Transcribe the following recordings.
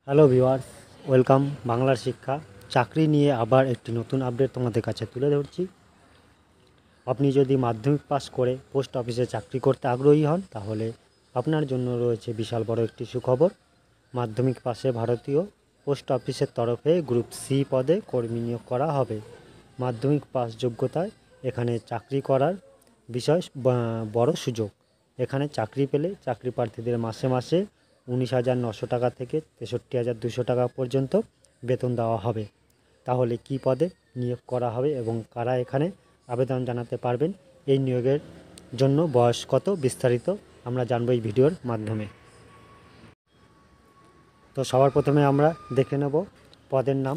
Hello viewers, welcome বাংলার শিক্ষা। চাকরি নিয়ে আবার একটি নতুন আপডেট তোমাদের কাছে তুলে ধরছি। আপনি যদি মাধ্যমিক পাস করে পোস্ট অফিসে চাকরি করতে আগ্রহী হন, তাহলে আপনার জন্য রয়েছে বিশাল বড় একটি সুখবর। মাধ্যমিক পাশে ভারতীয় পোস্ট অফিসের তরফে গ্রুপ সি পদে কর্মী নিয়োগ করা হবে। মাধ্যমিক পাস যোগ্যতায় এখানে চাকরি করার বিষয় বড় সুযোগ। এখানে চাকরি পেলে চাকরি প্রার্থীদের মাসে মাসে 19,900 টাকা থেকে 63,200 টাকা পর্যন্ত বেতন দেওয়া হবে। তাহলে কি পদে নিয়োগ করা হবে এবং কারা এখানে আবেদন জানাতে পারবেন, এই নিয়োগের জন্য বয়স কত, বিস্তারিত আমরা জানবো এই ভিডিওর মাধ্যমে। তো সবার প্রথমে আমরা দেখে নেব পদের নাম।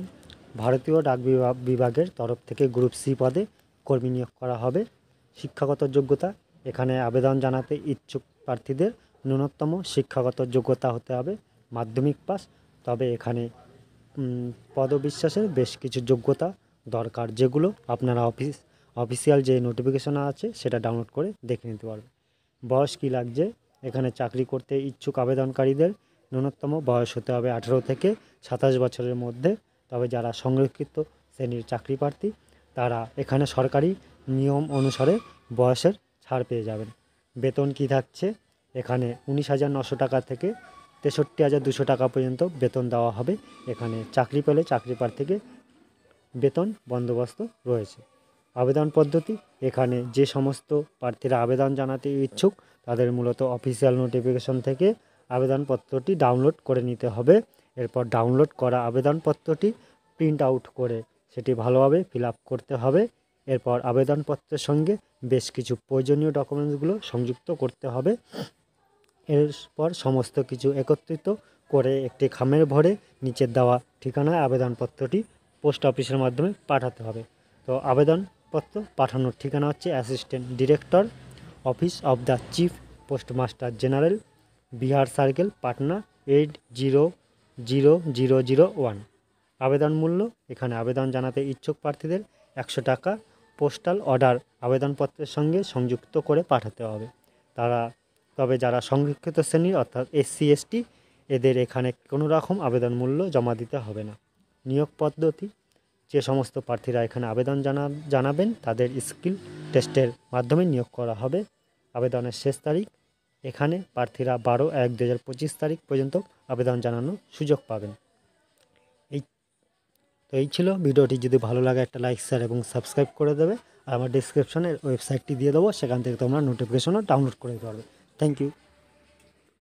ভারতীয় ডাক বিভাগের তরফ থেকে গ্রুপ সি পদে কর্মী নিয়োগ করা হবে। শিক্ষাগত যোগ্যতা, এখানে আবেদন জানাতে ইচ্ছুক প্রার্থীদের ন্যূনতম শিক্ষাগত যোগ্যতা হতে হবে মাধ্যমিক পাস। তবে এখানে পদবিশ্বাসের বেশ কিছু যোগ্যতা দরকার, যেগুলো আপনারা অফিসিয়াল যে নোটিফিকেশন আছে সেটা ডাউনলোড করে দেখে নিতে পারবেন। বয়স কী লাগছে, এখানে চাকরি করতে ইচ্ছুক আবেদনকারীদের ন্যূনতম বয়স হতে হবে 18 থেকে 27 বছরের মধ্যে। তবে যারা সংরক্ষিত শ্রেণীর চাকরি প্রার্থী, তারা এখানে সরকারি নিয়ম অনুসারে বয়সের ছাড় পেয়ে যাবেন। বেতন কী থাকছে, এখানে 19,900 টাকা থেকে 63,200 টাকা পর্যন্ত বেতন দেওয়া হবে। এখানে চাকরি পেলে চাকরি প্রার্থীকে বেতন বন্দোবস্ত রয়েছে। আবেদন পদ্ধতি, এখানে যে সমস্ত প্রার্থীরা আবেদন জানাতে ইচ্ছুক তাদের মূলত অফিসিয়াল নোটিফিকেশন থেকে আবেদনপত্রটি ডাউনলোড করে নিতে হবে। এরপর ডাউনলোড করা আবেদনপত্রটি প্রিন্ট আউট করে সেটি ভালোভাবে ফিল আপ করতে হবে। এরপর আবেদনপত্রের সঙ্গে বেশ কিছু প্রয়োজনীয় ডকুমেন্টসগুলো সংযুক্ত করতে হবে। এরপর সমস্ত কিছু একত্রিত করে একটি খামের ভরে নিচের দেওয়া ঠিকানায় আবেদনপত্রটি পোস্ট অফিসের মাধ্যমে পাঠাতে হবে। তো আবেদনপত্র পাঠানোর ঠিকানা হচ্ছে assistant director, office of the chief postmaster general, Bihar circle, Patna 800001। আবেদন মূল্য, এখানে আবেদন জানাতে ইচ্ছুক প্রার্থীদের 100 টাকা পোস্টাল অর্ডার আবেদনপত্রের সঙ্গে সংযুক্ত করে পাঠাতে হবে। তবে যারা সংরক্ষিত শ্রেণীর অর্থাৎ SC ST, এদের এখানে কোনো রকম আবেদন মূল্য জমা দিতে হবে না। নিয়োগ পদ্ধতি, যে সমস্ত প্রার্থীরা এখানে আবেদন জানাবেন তাদের স্কিল টেস্টের মাধ্যমে নিয়োগ করা হবে। আবেদনের শেষ তারিখ, এখানে প্রার্থীরা 12/1/2025 তারিখ পর্যন্ত আবেদন জানানোর সুযোগ পাবেন। এই ছিল ভিডিওটি। যদি ভালো লাগে একটা লাইক, শেয়ার এবং সাবস্ক্রাইব করে দেবে। আর আমার ডিসক্রিপশনে ওয়েবসাইটটি দিয়ে দেবো, সেখান থেকে তোমরা নোটিফিকেশনও ডাউনলোড করে দিতে পারবে। Thank you.